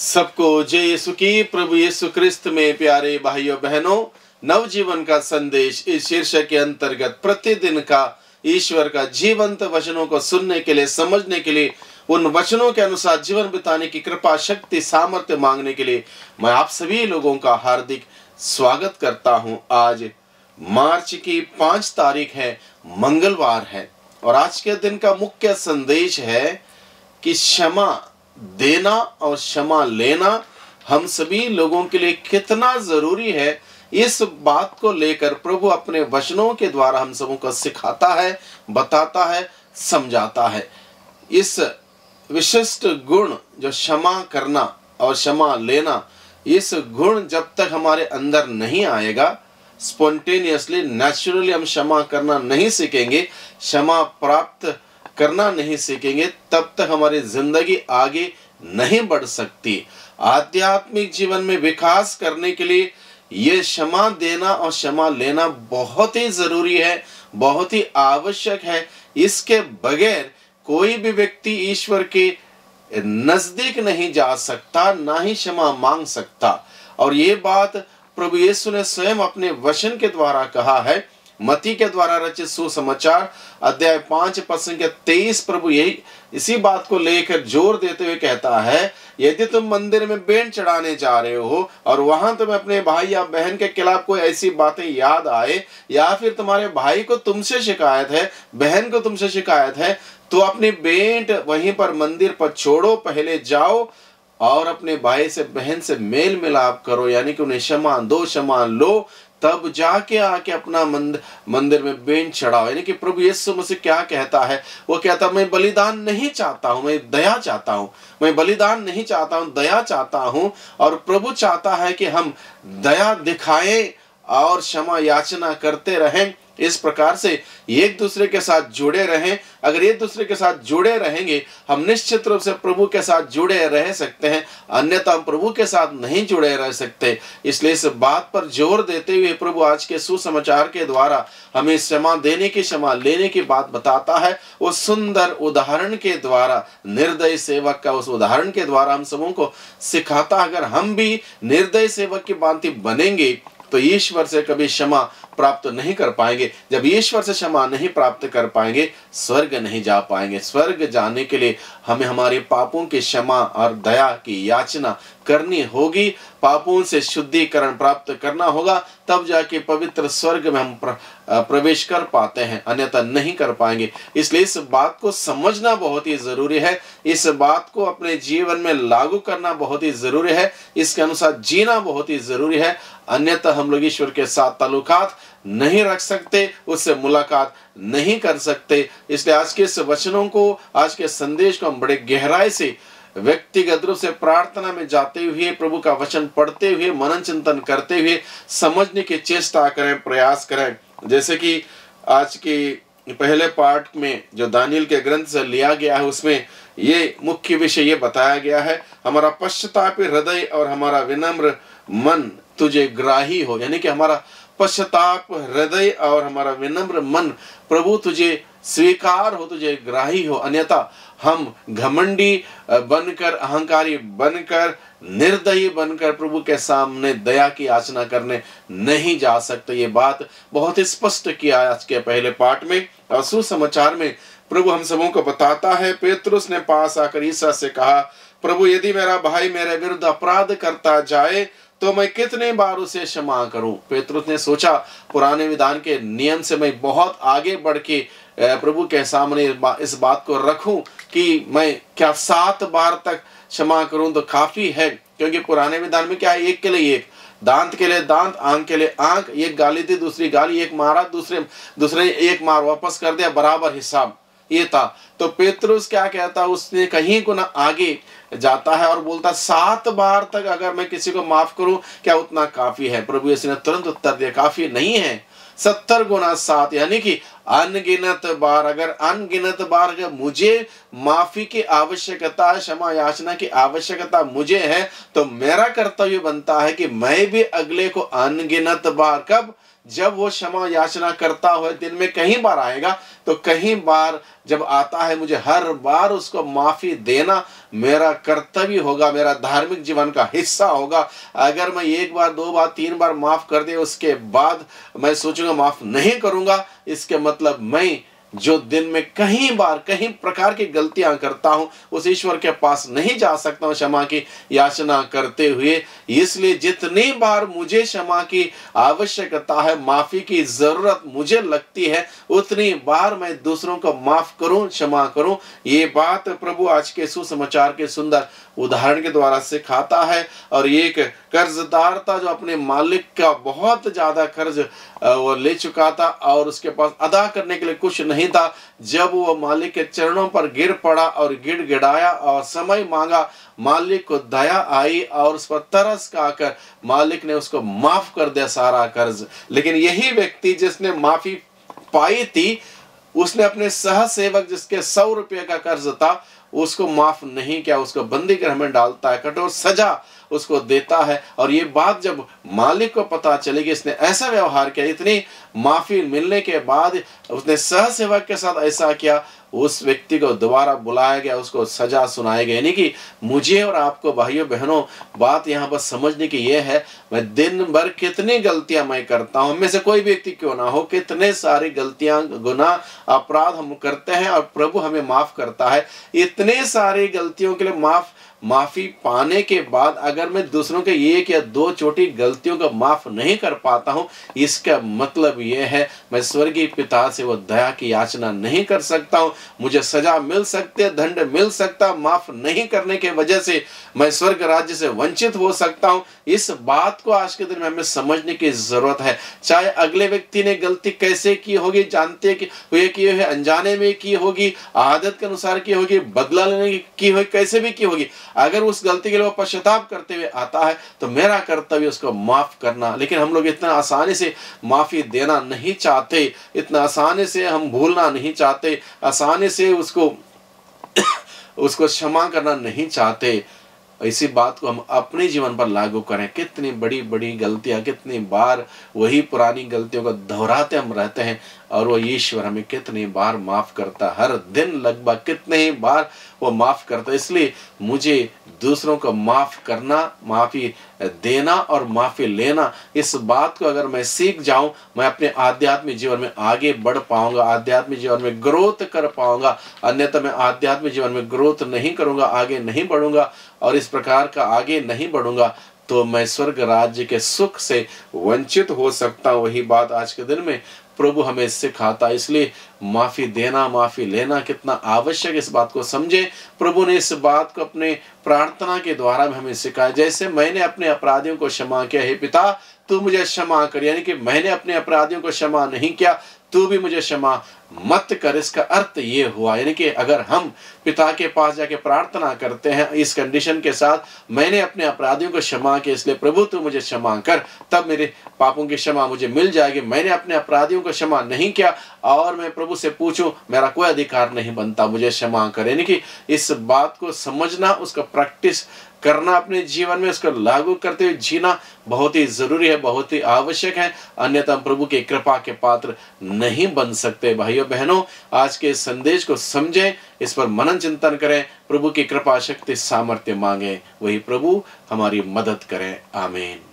सबको जय यीशु की। प्रभु यीशु क्रिस्त में प्यारे भाइयों बहनों, नवजीवन का संदेश इस शीर्षक के अंतर्गत प्रतिदिन का ईश्वर का जीवंत वचनों को सुनने के लिए, समझने के लिए, उन वचनों के अनुसार जीवन बिताने की कृपा, शक्ति, सामर्थ्य मांगने के लिए मैं आप सभी लोगों का हार्दिक स्वागत करता हूं। आज मार्च की 5 तारीख है, मंगलवार है, और आज के दिन का मुख्य संदेश है कि क्षमा देना और क्षमा लेना हम सभी लोगों के लिए कितना जरूरी है। इस बात को लेकर प्रभु अपने वचनों के द्वारा हम सबों को सिखाता है, बताता है, समझाता है। इस विशिष्ट गुण जो क्षमा करना और क्षमा लेना, इस गुण जब तक हमारे अंदर नहीं आएगा, स्पॉन्टेनियसली, नेचुरली हम क्षमा करना नहीं सीखेंगे, क्षमा प्राप्त करना नहीं सीखेंगे, तब तक हमारी जिंदगी आगे नहीं बढ़ सकती। आध्यात्मिक जीवन में विकास करने के लिए ये क्षमा देना और क्षमा लेना बहुत ही जरूरी है, बहुत ही आवश्यक है। इसके बगैर कोई भी व्यक्ति ईश्वर के नजदीक नहीं जा सकता, ना ही क्षमा मांग सकता। और ये बात प्रभु यीशु ने स्वयं अपने वचन के द्वारा कहा है। मत्ती के द्वारा रचित सुसमाचार अध्याय 5 पद 23 प्रभु यही इसी बात को लेकर जोर देते हुए कहता है, यदि तुम मंदिर में भेंट चढ़ाने जा रहे हो और वहां तुम्हें अपने भाई या बहन के खिलाफ कोई ऐसी बातें याद आए, या फिर तुम्हारे भाई को तुमसे शिकायत है, बहन को तुमसे शिकायत है, तो अपनी भेंट वहीं पर मंदिर पर छोड़ो, पहले जाओ और अपने भाई से बहन से मेल मिलाप करो, यानी कि उन्हें क्षमा दो, क्षमा लो, तब जाके आके अपना मंदिर में भेंट चढ़ाओ। यानी कि प्रभु यीशु मसीह क्या कहता है? वो कहता है, मैं बलिदान नहीं चाहता हूं, मैं दया चाहता हूं। मैं बलिदान नहीं चाहता हूं, दया चाहता हूं। और प्रभु चाहता है कि हम दया दिखाएं और क्षमा याचना करते रहें। इस प्रकार से एक दूसरे के साथ जुड़े रहें। अगर एक दूसरे के साथ जुड़े रहेंगे, हम निश्चित रूप से प्रभु के साथ जुड़े रह सकते हैं, अन्यथा हम प्रभु के साथ नहीं जुड़े रह सकते। इसलिए इस बात पर जोर देते हुए प्रभु आज के सुसमाचार के द्वारा हमें क्षमा देने की, क्षमा लेने की बात बताता है। उस सुंदर उदाहरण के द्वारा, निर्दयी सेवक का उस उदाहरण के द्वारा हम सबों को सिखाता। अगर हम भी निर्दयी सेवक की भांति बनेंगे तो ईश्वर से कभी क्षमा प्राप्त नहीं कर पाएंगे। जब ईश्वर से क्षमा नहीं प्राप्त कर पाएंगे, स्वर्ग नहीं जा पाएंगे। स्वर्ग जाने के लिए हमें हमारे पापों की क्षमा और दया की याचना करनी होगी, पापों से शुद्धिकरण प्राप्त करना होगा, तब जाके पवित्र स्वर्ग में हम प्रवेश कर पाते हैं, अन्यथा नहीं कर पाएंगे। इसलिए इस बात को समझना बहुत ही जरूरी है, इस बात को अपने जीवन में लागू करना बहुत ही जरूरी है, इसके अनुसार जीना बहुत ही जरूरी है, अन्यथा हम लोग ईश्वर के साथ ताल्लुकात नहीं रख सकते, उससे मुलाकात नहीं कर सकते। इसलिए आज के इस वचनों को, आज के संदेश को हम बड़े गहराई से व्यक्तिगत रूप से प्रार्थना में जाते हुए, प्रभु का वचन पढ़ते हुए, मनन चिंतन करते हुए समझने की चेष्टा करें, प्रयास करें। जैसे कि आज के पहले पार्ट में जो दानियल के ग्रंथ से लिया गया है, उसमें ये मुख्य विषय ये बताया गया है, हमारा पश्चातापी हृदय और हमारा विनम्र मन तुझे ग्राही हो। यानी कि हमारा पश्चाताप हृदय और हमारा विनम्र मन प्रभु तुझे स्वीकार हो, तुझे ग्राही हो, अन्यथा हम घमंडी बनकर, अहंकारी बनकर, निर्दयी बनकर प्रभु के सामने दया की याचना करने नहीं जा सकते। ये बात बहुत ही स्पष्ट किया आज के पहले पाठ में। और सुसमाचार में प्रभु हम सबों को बताता है, पेतरुस ने पास आकर ईसा से कहा, प्रभु यदि मेरा भाई मेरे विरुद्ध अपराध करता जाए तो मैं कितने बार उसे क्षमा करूं? पेतरुस ने सोचा, पुराने विधान के नियम से मैं बहुत आगे बढ़ के प्रभु के सामने इस बात को रखूं कि मैं क्या 7 बार तक क्षमा करूं तो काफी है। क्योंकि पुराने विधान में क्या है, एक के लिए एक, दांत के लिए दांत, आंख के लिए आंख, एक गाली दी दूसरी गाली, एक मारा दूसरे एक मार वापस कर दिया, बराबर हिसाब ये था। तो पेतरुस क्या कहता, उसने कहीं गुना आगे जाता है और बोलता, 7 बार तक अगर मैं किसी को माफ करूं, क्या उतना काफी है? प्रभु यीशु ने तुरंत उत्तर दिया, काफी नहीं है, 70 गुना 7, यानी कि अनगिनत बार। अगर अनगिनत बार अगर मुझे माफी की आवश्यकता, क्षमा याचना की आवश्यकता मुझे है, तो मेरा कर्तव्य बनता है कि मैं भी अगले को अनगिनत बार, कब? जब वो क्षमा याचना करता हुआ दिन में कहीं बार आएगा, तो कहीं बार जब आता है, मुझे हर बार उसको माफी देना मेरा कर्तव्य होगा, मेरा धार्मिक जीवन का हिस्सा होगा। अगर मैं एक बार, दो बार, तीन बार माफ कर दे, उसके बाद मैं सोचूंगा माफ नहीं करूंगा, इसके मतलब मैं जो दिन में कहीं बार कहीं प्रकार की गलतियां करता हूं, उस ईश्वर के पास नहीं जा सकता हूं क्षमा की याचना करते हुए। इसलिए जितनी बार मुझे क्षमा की आवश्यकता है, माफी की जरूरत मुझे लगती है, उतनी बार मैं दूसरों को माफ करूं, क्षमा करूं। ये बात प्रभु आज के सुसमाचार के सुंदर उदाहरण के द्वारा सिखाता है। और एक कर्जदार था जो अपने मालिक का बहुत ज्यादा कर्ज वो ले चुका था और उसके पास अदा करने के लिए कुछ नहीं था। जब वो मालिक के चरणों पर गिर पड़ा और गिड़गिड़ाया और समय मांगा, मालिक को दया आई और उस पर तरस खाकर मालिक ने उसको माफ कर दिया सारा कर्ज। लेकिन यही व्यक्ति जिसने माफी पाई थी, उसने अपने सह सेवक जिसके 100 रुपये का कर्ज था, उसको माफ नहीं किया, उसको बंदी गृह में डालता है, कठोर सजा उसको देता है। और ये बात जब मालिक को पता चलेगी इसने ऐसा व्यवहार किया, इतनी माफी मिलने के बाद उसने सह सेवक के साथ ऐसा किया, उस व्यक्ति को दोबारा बुलाया गया, उसको सजा सुनाई गई। यानी कि मुझे और आपको भाइयों बहनों, बात यहाँ बस समझने की ये है, मैं दिन भर कितनी गलतियां मैं करता हूं, में से कोई व्यक्ति क्यों ना हो, कितने सारी गलतियां, गुनाह, अपराध हम करते हैं और प्रभु हमें माफ करता है। इतने सारी गलतियों के लिए माफी पाने के बाद अगर मैं दूसरों के एक या दो छोटी गलतियों को माफ नहीं कर पाता हूं, इसका मतलब यह है मैं स्वर्गीय पिता से वो दया की याचना नहीं कर सकता हूं। मुझे सजा मिल सकती है, दंड मिल सकता, माफ नहीं करने के वजह से मैं स्वर्ग राज्य से वंचित हो सकता हूं। इस बात को आज के दिन में हमें समझने की जरूरत है। चाहे अगले व्यक्ति ने गलती कैसे की होगी, जानते कि हुए की है, अनजाने में की होगी, आदत के अनुसार की होगी, बदला लेने की होगी, कैसे भी की होगी, अगर उस गलती के लिए वो पश्चाताप करते हुए आता है तो मेरा कर्तव्य उसको माफ करना। लेकिन हम लोग इतना आसानी से माफी देना नहीं चाहते, इतना आसानी से हम भूलना नहीं चाहते, आसानी से उसको क्षमा करना नहीं चाहते। इसी बात को हम अपने जीवन पर लागू करें। कितनी बड़ी बड़ी गलतियां, कितनी बार वही पुरानी गलतियों को दोहराते हम रहते हैं और वो ईश्वर हमें कितनी बार माफ करता, हर दिन लगभग कितने ही बार वो माफ करता। इसलिए मुझे दूसरों को माफ करना, माफी देना और माफी लेना, इस बात को अगर मैं सीख जाऊं, मैं अपने आध्यात्मिक जीवन में आगे बढ़ पाऊंगा, आध्यात्मिक जीवन में ग्रोथ कर पाऊंगा। अन्यथा मैं आध्यात्मिक जीवन में ग्रोथ नहीं करूंगा, आगे नहीं बढ़ूंगा और इस प्रकार का आगे नहीं बढ़ूंगा तो मैं स्वर्ग राज्य के सुख से वंचित हो सकता हूं। वही बात आज के दिन में प्रभु हमें सिखाता। इसलिए माफी देना, माफी लेना कितना आवश्यक, इस बात को समझे। प्रभु ने इस बात को अपने प्रार्थना के द्वारा भी हमें सिखाया। जैसे मैंने अपने अपराधियों को क्षमा किया, हे पिता तू मुझे क्षमा कर, यानी कि मैंने अपने अपराधियों को क्षमा नहीं किया, तू भी मुझे क्षमा मत कर। इसका अर्थ ये हुआ, यानी कि अगर हम पिता के पास जाके प्रार्थना करते हैं इस कंडीशन के साथ, मैंने अपने अपराधियों को क्षमा किया इसलिए प्रभु तू मुझे क्षमा कर, तब मेरे पापों की क्षमा मुझे मिल जाएगी। मैंने अपने अपराधियों को क्षमा नहीं किया और मैं प्रभु से पूछूं, मेरा कोई अधिकार नहीं बनता, मुझे क्षमा कर। यानी कि इस बात को समझना, उसका प्रैक्टिस करना, अपने जीवन में उसको लागू करते हुए जीना बहुत ही जरूरी है, बहुत ही आवश्यक है। अन्यथा हम प्रभु की कृपा के पात्र नहीं बन सकते। भाइयों बहनों, आज के संदेश को समझें, इस पर मनन चिंतन करें, प्रभु की कृपा, शक्ति, सामर्थ्य मांगे, वही प्रभु हमारी मदद करें। आमीन।